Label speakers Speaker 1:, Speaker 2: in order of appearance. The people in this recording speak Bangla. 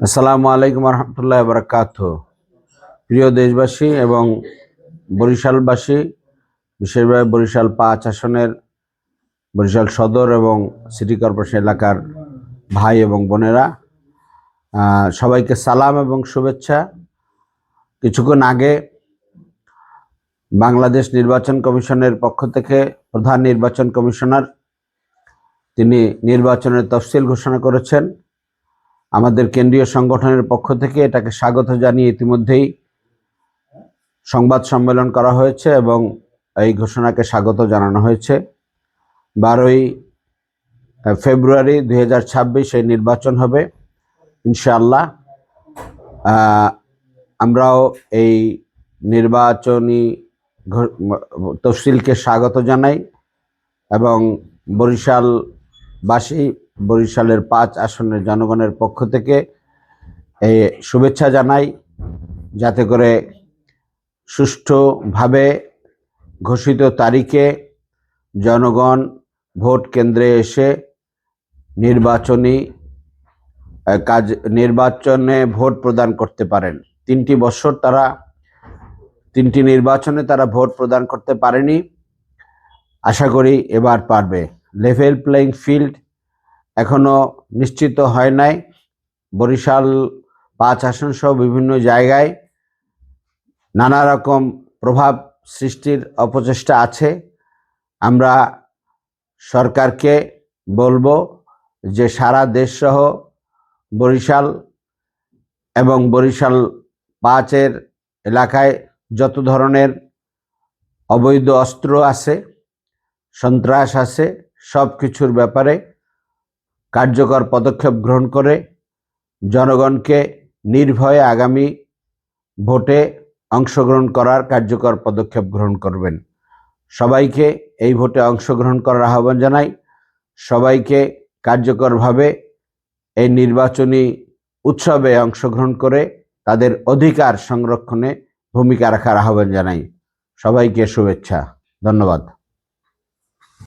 Speaker 1: আসসালামু আলাইকুম রহমতুল্লাহ বারাকাতুহু। প্রিয় দেশবাসী এবং বরিশালবাসী, বিশেষভাবে বরিশাল ৫ আসনের বরিশাল সদর এবং সিটি কর্পোরেশন এলাকার ভাই এবং বোনেরা, সবাইকে সালাম এবং শুভেচ্ছা। কিছুক্ষণ আগে বাংলাদেশ নির্বাচন কমিশনের পক্ষ থেকে প্রধান নির্বাচন কমিশনার তিনি নির্বাচনের তফসিল ঘোষণা করেছেন। আমাদের কেন্দ্রীয় সংগঠনের পক্ষ থেকে এটাকে স্বাগত জানিয়ে ইতিমধ্যেই সংবাদ সম্মেলন করা হয়েছে এবং এই ঘোষণাকে স্বাগত জানানো হয়েছে। 12ই ফেব্রুয়ারি 2026 এই নির্বাচন হবে ইনশাআল্লাহ। আমরাও এই নির্বাচনী তফসিলকে স্বাগত জানাই এবং বরিশালবাসী, বরিশালের ৫ আসনের জনগণের পক্ষ থেকে এই শুভেচ্ছা জানাই, যাতে করে সুষ্ঠুভাবে ঘোষিত তারিখে জনগণ ভোট কেন্দ্রে এসে নির্বাচনে ভোট প্রদান করতে পারেন। 3টি বছর তারা 3টি নির্বাচনে তারা ভোট প্রদান করতে পারেনি, আশা করি এবার পারবে। লেভেল প্লেইং ফিল্ড এখনো নিশ্চিত হয় নাই। বরিশাল ৫ আসন সহ বিভিন্ন জায়গায় নানা রকম প্রভাব সৃষ্টির অপচেষ্টা আছে। আমরা সরকারকে বলবো যে সারা দেশ সহ বরিশাল এবং বরিশাল ৫-এর এলাকায় যত ধরনের অবৈধ অস্ত্র আছে, সন্ত্রাস আছে, সব কিছুর ব্যাপারে কার্যকর পদক্ষেপ গ্রহণ করে জনগণকে নির্ভয়ে আগামী ভোটে অংশগ্রহণ করার কার্যকর পদক্ষেপ গ্রহণ করবেন। সবাইকে এই ভোটে অংশগ্রহণ করার আহ্বান জানাই। সবাইকে কার্যকরভাবে এই নির্বাচনী উৎসবে অংশগ্রহণ করে তাদের অধিকার সংরক্ষণে ভূমিকা রাখার আহ্বান জানাই। সবাইকে শুভেচ্ছা, ধন্যবাদ।